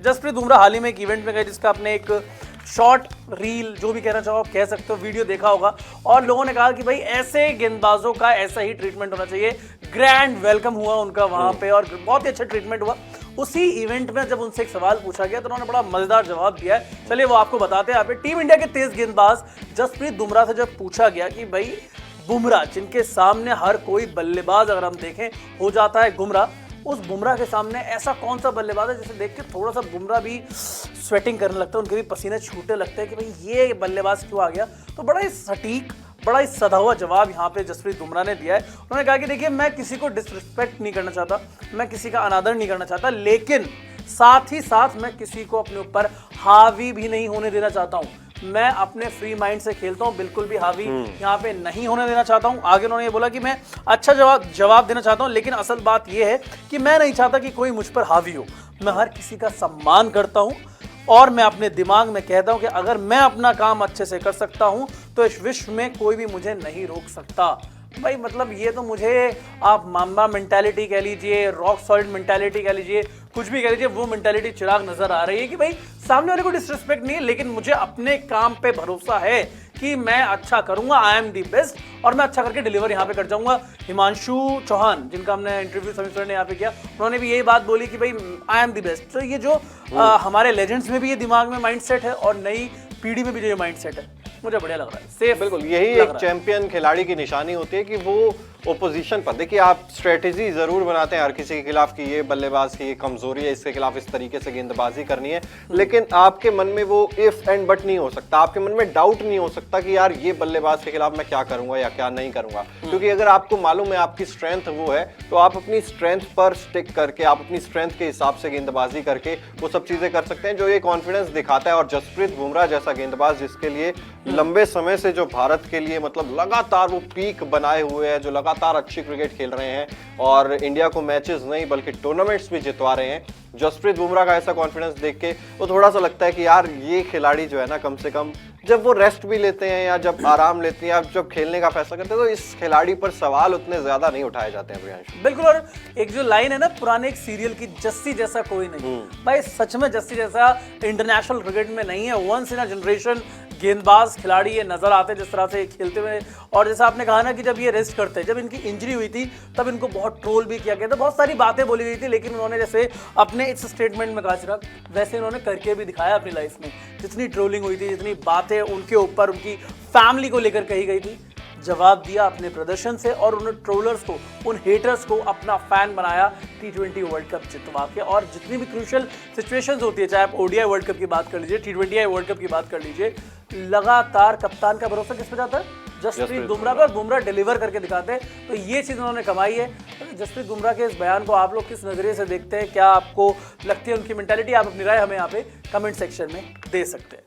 जसप्रीत बुमराह हाल ही में एक इवेंट में गए जिसका आपने एक शॉर्ट रील जो भी कहना चाहो आप कह सकते हो वीडियो देखा होगा और लोगों ने कहा कि भाई ऐसे गेंदबाजों का ऐसा ही ट्रीटमेंट होना चाहिए। ग्रैंड वेलकम हुआ उनका वहां पे और बहुत ही अच्छा ट्रीटमेंट हुआ। उसी इवेंट में जब उनसे एक सवाल पूछा गया तो उन्होंने बड़ा मजेदार जवाब दिया है। चलिए वो आपको बताते हैं। यहाँ पे टीम इंडिया के तेज गेंदबाज जसप्रीत बुमराह से जब पूछा गया कि भाई बुमराह जिनके सामने हर कोई बल्लेबाज अगर हम देखें हो जाता है गुमराह, उस बुमराह के सामने ऐसा कौन सा बल्लेबाज है जिसे देख के थोड़ा सा बुमराह भी स्वेटिंग करने लगता है, उनके भी पसीने छूटने लगते हैं कि भाई ये बल्लेबाज क्यों आ गया। तो बड़ा ही सटीक बड़ा ही सधा हुआ जवाब यहाँ पे जसप्रीत बुमराह ने दिया है। उन्होंने कहा कि देखिए मैं किसी को डिसरिस्पेक्ट नहीं करना चाहता, मैं किसी का अनादर नहीं करना चाहता, लेकिन साथ ही साथ मैं किसी को अपने ऊपर हावी भी नहीं होने देना चाहता हूँ। मैं अपने फ्री माइंड से खेलता हूं, बिल्कुल भी हावी यहाँ पे नहीं होने देना चाहता हूं। आगे उन्होंने ये बोला कि मैं अच्छा जवाब देना चाहता हूं, लेकिन असल बात ये है कि मैं नहीं चाहता कि कोई मुझ पर हावी हो। मैं हर किसी का सम्मान करता हूं और मैं अपने दिमाग में कहता हूं कि अगर मैं अपना काम अच्छे से कर सकता हूं तो इस विश्व में कोई भी मुझे नहीं रोक सकता। भाई मतलब ये तो मुझे आप मामा मेंटालिटी कह लीजिए, रॉक सॉलिड मेंटालिटी कह लीजिए, कुछ भी कह लीजिए, वो मेंटालिटी चिराग नजर आ रही है कि भाई सामने वाले को डिसरिस्पेक्ट नहीं है, लेकिन मुझे अपने काम पे भरोसा है कि मैं अच्छा करूंगा, आई एम दी बेस्ट और मैं अच्छा करके डिलीवर यहाँ पे कर जाऊंगा। हिमांशु चौहान जिनका हमने इंटरव्यू समीर ने यहाँ पे किया, उन्होंने भी यही बात बोली कि भाई आई एम दी बेस्ट। तो ये जो हमारे लेजेंड्स में भी ये दिमाग में माइंड सेट है और नई पीढ़ी में भी जो ये माइंड सेट है, मुझे बढ़िया लग रहा है। सेफ बिल्कुल यही एक चैंपियन खिलाड़ी की निशानी होती है कि वो ओपोजिशन पर, देखिए आप स्ट्रेटेजी जरूर बनाते हैं हर किसी के खिलाफ कि ये बल्लेबाज की ये कमजोरी है, इसके खिलाफ इस तरीके से गेंदबाजी करनी है, लेकिन आपके मन में वो इफ एंड बट नहीं हो सकता, आपके मन में डाउट नहीं हो सकता कि यार ये बल्लेबाज के खिलाफ मैं क्या करूंगा या क्या नहीं करूंगा। क्योंकि अगर आपको मालूम है आपकी स्ट्रेंथ वो है, तो आप अपनी स्ट्रेंथ पर स्टिक करके, आप अपनी स्ट्रेंथ के हिसाब से गेंदबाजी करके वो सब चीजें कर सकते हैं, जो ये कॉन्फिडेंस दिखाता है। और जसप्रीत बुमराह जैसा गेंदबाज जिसके लिए लंबे समय से जो भारत के लिए मतलब लगातार वो पीक बनाए हुए हैं, जो लगातार अच्छी क्रिकेट खेल रहे हैं और इंडिया को मैचेस नहीं बल्कि टूर्नामेंट्स भी जितवा रहे हैं, जसप्रीत बुमराह का ऐसा कॉन्फिडेंस देख के वो थोड़ा सा लगता है कि यार ये खिलाड़ी जो है ना, कम से कम जब वो रेस्ट भी लेते हैं या जब आराम लेते हैं या जब खेलने का फैसला करते हैं, तो इस खिलाड़ी पर सवाल उतने ज्यादा नहीं उठाए जाते हैं। प्रियांशु बिल्कुल। और एक जो लाइन है ना पुराने एक सीरियल की, जस्सी जैसा कोई नहीं, भाई सच में जस्सी जैसा इंटरनेशनल क्रिकेट में नहीं है। वंस इन अ जनरेशन गेंदबाज खिलाड़ी ये नजर आते हैं जिस तरह से खेलते हुए। और जैसा आपने कहा ना कि जब ये रेस्ट करते हैं, जब इनकी इंजरी हुई थी तब इनको बहुत ट्रोल भी किया गया था, बहुत सारी बातें बोली गई थी, लेकिन उन्होंने जैसे अपने इस स्टेटमेंट में कहा चिराग, वैसे उन्होंने करके भी दिखाया अपनी लाइफ में। जितनी ट्रोलिंग हुई थी, जितनी बातें उनके ऊपर उनकी फैमिली को लेकर कही गई थी, जवाब दिया अपने प्रदर्शन से और उन ट्रोलर्स को, उन हेटर्स को अपना फैन बनाया T20 वर्ल्ड कप जितवा के। और जितनी भी क्रूशियल सिचुएशंस होती है, चाहे आप ODI वर्ल्ड कप की बात कर लीजिए, T20 वर्ल्ड कप की बात कर लीजिए, लगातार कप्तान का भरोसा किस पे जाता है? जसप्रीत बुमराह पर। बुमराह डिलीवर करके दिखाते हैं, तो ये चीज़ उन्होंने कमाई है। जसप्रीत बुमराह के इस बयान को आप लोग किस नज़रिए से देखते हैं? क्या आपको लगती है उनकी मेंटालिटी? आप अपनी राय हमें यहाँ पे कमेंट सेक्शन में दे सकते हैं।